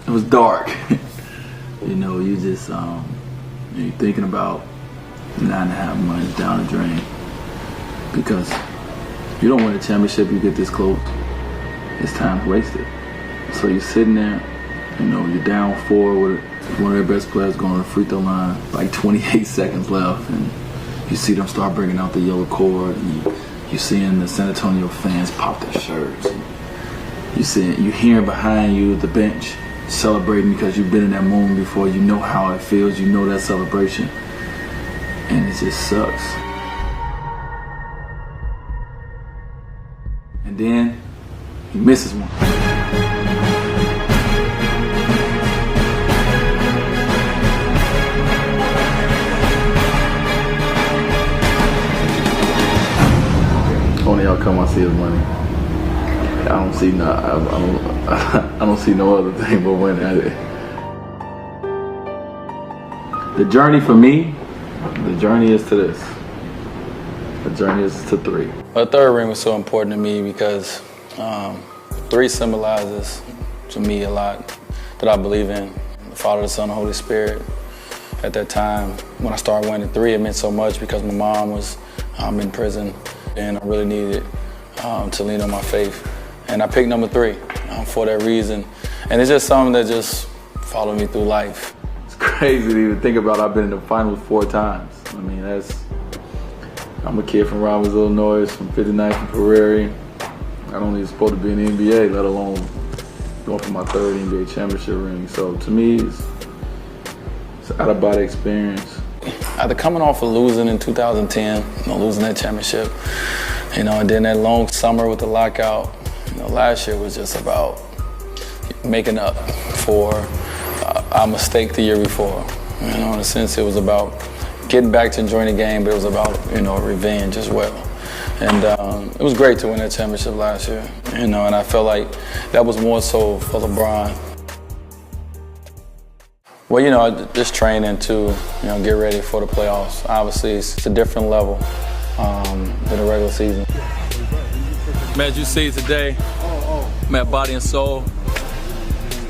it was dark. You know, you just you're thinking about 9.5 months down the drain, because if you don't win a championship, you get this close, it's time wasted. So you're sitting there, you know, you're down 4 with one of their best players going to the free throw line, like 28 seconds left, and you see them start bringing out the yellow cord, and you're seeing the San Antonio fans pop their shirts. You're hearing behind you the bench celebrating because you've been in that moment before. You know how it feels. You know that celebration, and it just sucks. And then he misses one. Only outcome I see is money. I don't see I don't see no other thing but winning. The journey for me, the journey is to this. The journey is to 3. The third ring was so important to me because 3 symbolizes to me a lot that I believe in. The Father, the Son, the Holy Spirit. At that time, when I started winning 3, it meant so much because my mom was in prison, and I really needed to lean on my faith. And I picked number 3 for that reason. And it's just something that just followed me through life. It's crazy to even think about. I've been in the finals 4 times. I mean, I'm a kid from Robbins, Illinois, from 59th and Prairie. I don't even supposed to be in the NBA, let alone going for my 3rd NBA championship ring. So to me, it's an out-of-body experience. After coming off of losing in 2010, losing that championship, and then that long summer with the lockout, last year was just about making up for our mistake the year before. In a sense, it was about getting back to enjoying the game, but it was about, revenge as well. And it was great to win that championship last year, and I felt like that was more so for LeBron. Well, just training to, get ready for the playoffs. Obviously, it's a different level than the regular season. As you see today, I'm at Body and Soul.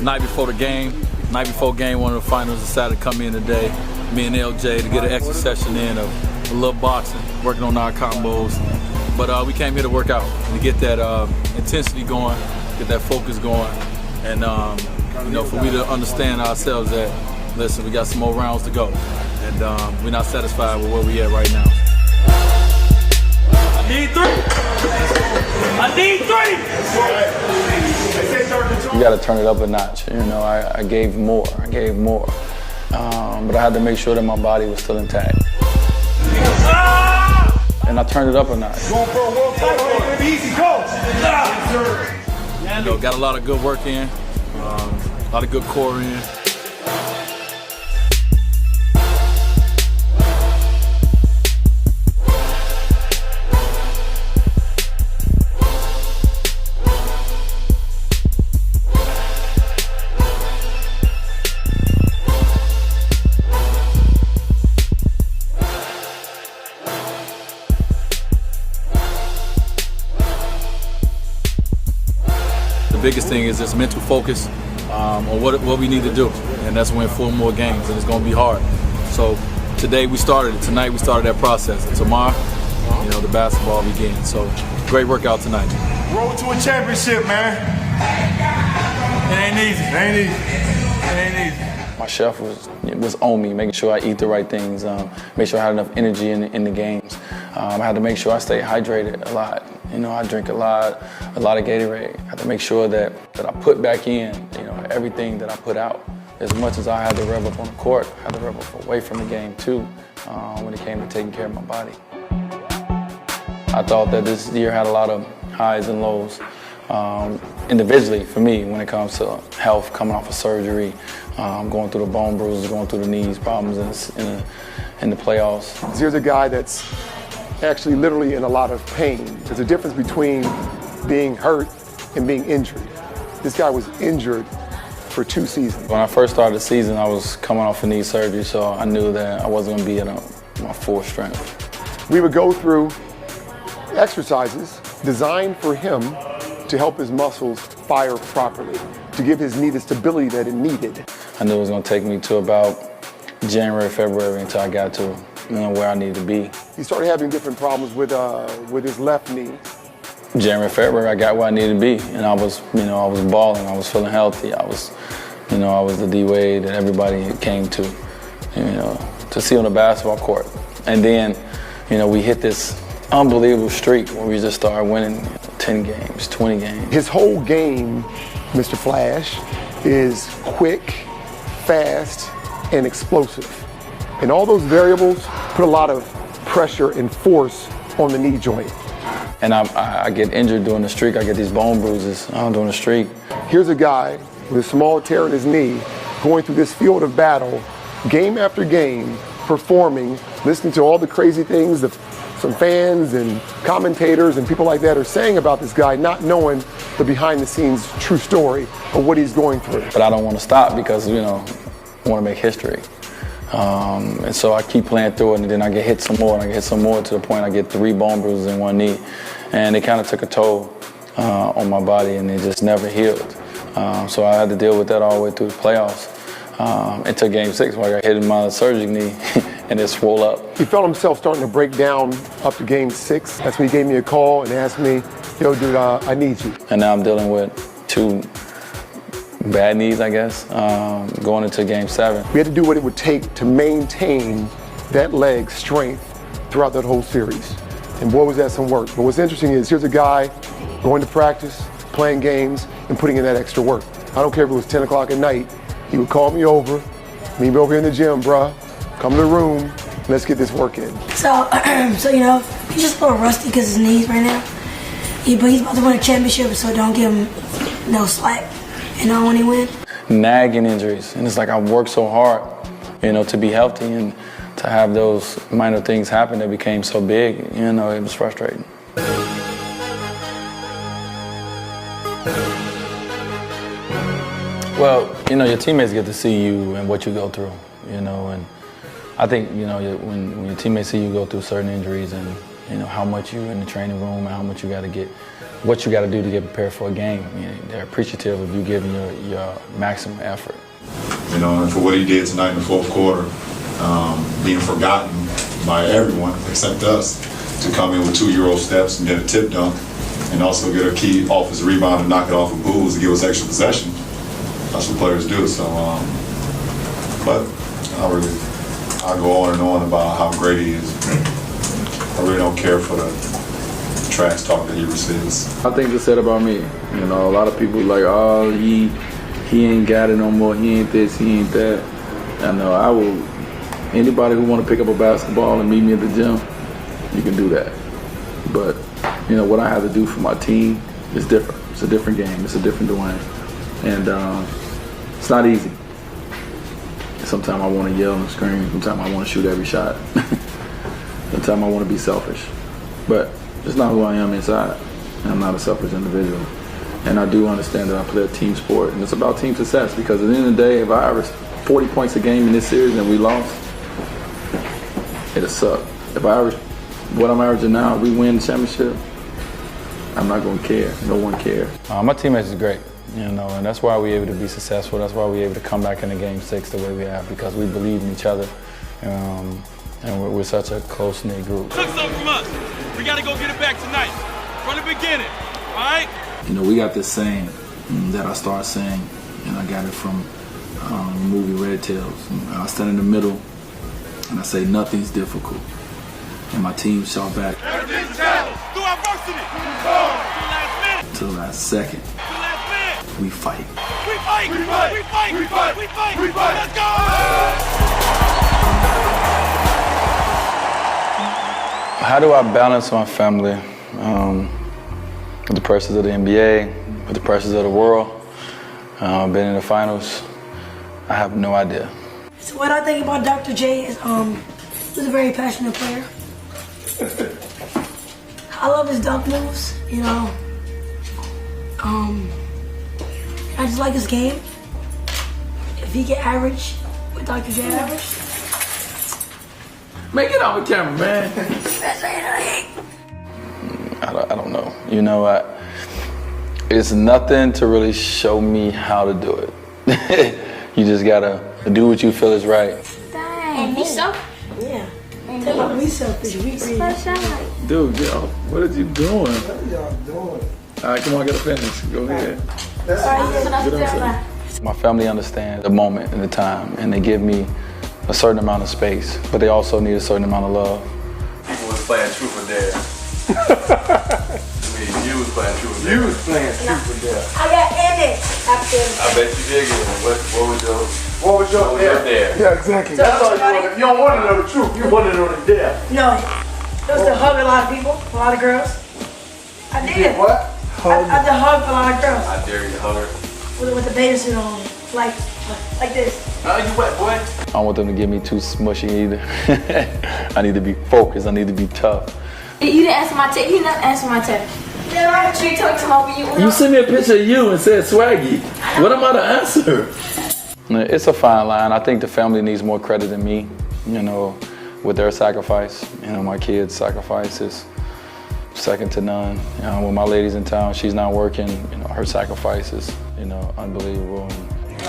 Night before the game, night before game 1 of the finals, decided to come in today, me and LJ, to get an extra session in of a little boxing, working on our combos. But we came here to work out and to get that intensity going, get that focus going, and for we to understand ourselves that, listen, we got some more rounds to go, and we're not satisfied with where we at right now. I need 3. I need 3. You got to turn it up a notch. I gave more. But I had to make sure that my body was still intact. And I turned it up a notch. Going for a world title, baby. Easy, go. Got a lot of good work in, a lot of good core in. The biggest thing is just mental focus on what we need to do, and that's win 4 more games, and it's going to be hard. So today we started it, tonight we started that process, and tomorrow, the basketball begins. So great workout tonight. Road to a championship, man. It ain't easy. It ain't easy. It ain't easy. My chef was on me, making sure I eat the right things, make sure I had enough energy in the games. I had to make sure I stay hydrated a lot. I drink a lot of Gatorade. I had to make sure that I put back in, everything that I put out. As much as I had to rev up on the court, I had to rev up away from the game too, when it came to taking care of my body. I thought that this year had a lot of highs and lows, individually for me when it comes to health, coming off of surgery, going through the bone bruises, going through the knees problems in the playoffs. Here's a guy that's actually literally in a lot of pain. There's a difference between being hurt and being injured. This guy was injured for 2 seasons. When I first started the season, I was coming off a knee surgery, so I knew that I wasn't going to be at my full strength. We would go through exercises designed for him to help his muscles fire properly, to give his knee the stability that it needed. I knew it was going to take me to about January, February until I got to where I needed to be. He started having different problems with his left knee. January, February, I got where I needed to be, and I was balling. I was feeling healthy. I was the dwade that everybody came to see on the basketball court. And then, we hit this unbelievable streak where we just started winning 10 games, 20 games. His whole game, Mr. Flash, is quick, fast, and explosive. And all those variables put a lot of pressure and force on the knee joint. And I get injured during the streak. I get these bone bruises during the streak. Here's a guy with a small tear in his knee going through this field of battle, game after game, performing, listening to all the crazy things that some fans and commentators and people like that are saying about this guy, not knowing the behind-the-scenes true story of what he's going through. But I don't want to stop because, I want to make history. And so I keep playing through it, and then I get hit some more, and I get hit some more to the point I get 3 bone bruises in one knee. And it kind of took a toll on my body, and it just never healed. So I had to deal with that all the way through the playoffs until Game 6 where I got hit in my surgery knee, and it swole up. He felt himself starting to break down up to Game 6. That's when he gave me a call and asked me, yo, dude, I need you. And now I'm dealing with 2 bad knees, I guess, going into Game 7. We had to do what it would take to maintain that leg's strength throughout that whole series. And boy, was that some work. But what's interesting is here's a guy going to practice, playing games, and putting in that extra work. I don't care if it was 10 o'clock at night. He would call me over, meet me over here in the gym, bruh. Come to the room, let's get this work in. So he's just a little rusty because his knees right now. But he's about to win a championship, so don't give him no slack. When he wins. Nagging injuries, and it's like I worked so hard, to be healthy, and to have those minor things happen that became so big, it was frustrating. Well, your teammates get to see you and what you go through, and I think, when your teammates see you go through certain injuries and, how much you're in the training room and how much you got to get, what you got to do to get prepared for a game, they're appreciative of you giving your maximum effort. And for what he did tonight in the fourth quarter, being forgotten by everyone except us, to come in with 2 Euro steps and get a tip dunk, and also get a key offensive rebound and knock it off of Bulls to give us extra possession. That's what players do. So, but I go on and on about how great he is. I really don't care for the trash talk that he receives. I think it's said about me. A lot of people like, oh, he ain't got it no more. He ain't this, he ain't that. I know I will. Anybody who want to pick up a basketball and meet me at the gym, you can do that. But what I have to do for my team is different. It's a different game. It's a different Dwyane, and it's not easy. Sometimes I want to yell and scream. Sometimes I want to shoot every shot. Sometimes I want to be selfish. But it's not who I am inside. I'm not a selfish individual. And I do understand that I play a team sport, and it's about team success, because at the end of the day, if I average 40 points a game in this series and we lost, it'll suck. If I average what I'm averaging now, we win the championship, I'm not going to care. No one cares. My teammates is great, and that's why we're able to be successful. That's why we're able to come back into Game 6 the way we have, because we believe in each other, and we're such a close-knit group. Took something from us. We got to go get it back tonight, from the beginning, all right? We got this saying that I started saying, and I got it from the movie Red Tails. I stand in the middle, and I say, nothing's difficult. And my team shot back. Everything's a challenge. Through adversity. To the last second. To the last minute. We fight. We fight. We fight. We fight. We fight. We fight. We fight. Let's go. How do I balance my family with the pressures of the NBA, with the pressures of the world? Been in the finals. I have no idea. So what I think about Dr. J is he's a very passionate player. I love his dunk moves, I just like his game. If he get average with Dr. J average. Man, get on the camera, man. I don't know. It's nothing to really show me how to do it. You just gotta do what you feel is right. And me so? Yeah. Tell about me selfish. Dude, get off. What are you doing? What are y'all doing? All right, come on, get a finish. Go ahead. My family understands the moment and the time, and they give me a certain amount of space, but they also need a certain amount of love. People was playing truth or dare. I mean, you was playing truth or dare. You was playing truth or dare. I got in it after. I bet you did get it. What was your dare? Yeah, exactly. That's all you want. You don't want to know the truth. You want to know the dare. No, it was to hug a lot of people, a lot of girls. I did. What? I did hug a lot of girls. I dare you to hug her. With the bathing suit on, like this. You wet, boy. I don't want them to get me too smushy either. I need to be focused. I need to be tough. You didn't answer my text. You didn't answer my text. Then I actually talked to my You sent me a picture of you and said swaggy. What am I to answer? It's a fine line. I think the family needs more credit than me, you know, with their sacrifice. You know, my kids' sacrifice is second to none. You know, when my lady's in town, she's not working, you know, her sacrifice is, you know, unbelievable.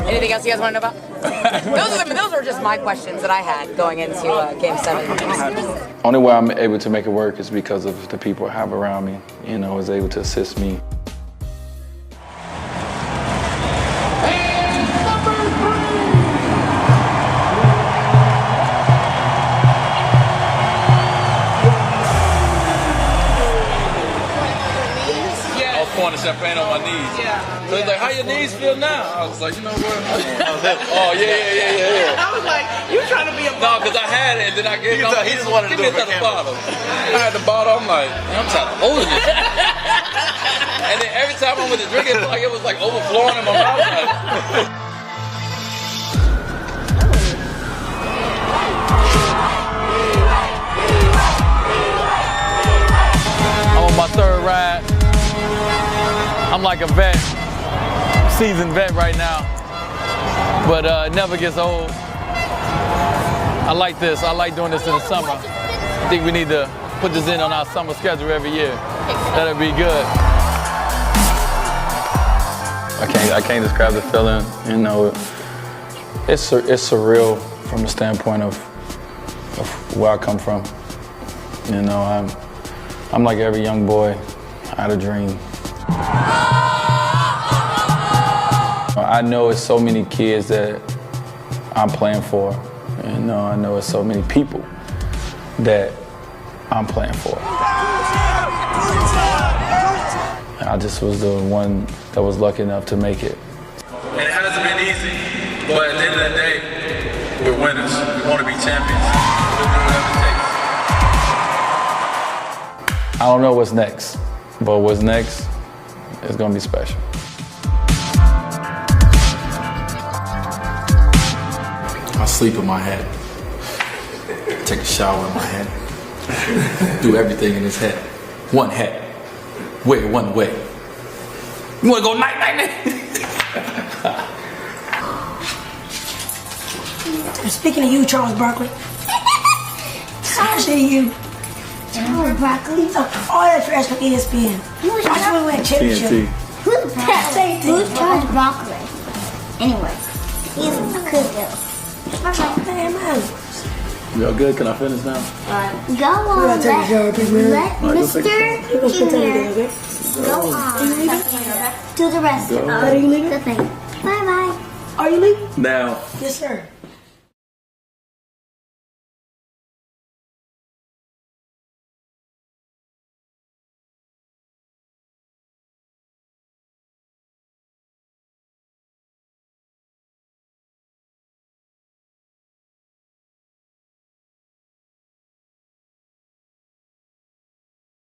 Anything else you guys want to know about? Those are just my questions that I had going into Game 7. Only way I'm able to make it work is because of the people I have around me, you know, is able to assist me. Champagne on my knees. Yeah. So he's like, how your knees feel now? I was like, you know what? Oh, yeah. I was like, you trying to be a No, because I had it and then I gave it. He just wanted to do it for the bottle. I had the bottle. I'm like, I'm tired of holding it. And then every time I went to drink it, like it was like overflowing in my mouth. I'm on my third ride. I'm like a vet, seasoned vet right now, but it never gets old. I like this. I like doing this in the summer. I think we need to put this in on our summer schedule every year. That'll be good. I can't describe the feeling. You know, it's surreal from the standpoint of where I come from. You know, I'm like every young boy. I had a dream. I know it's so many kids that I'm playing for. You know, I know it's so many people that I'm playing for. I just was the one that was lucky enough to make it. And it hasn't been easy, but at the end of the day, we're winners. We want to be champions. We'll do whatever it takes. I don't know what's next, but what's next is gonna be special. I sleep in my head. Take a shower in my head. Do everything in this head. One head. Wear it one way. You wanna go night? Speaking of you, Charles Barkley. Especially you. Charles Barkley. All that trash from ESPN. Who's I just win a championship. Who's Charles Barkley? Anyway, he's a good girl. Y'all good? Can I finish now? Go on, let Mr. Junior go on. Do the rest of the thing. Bye-bye. Are you leaving? Now, Yes, sir.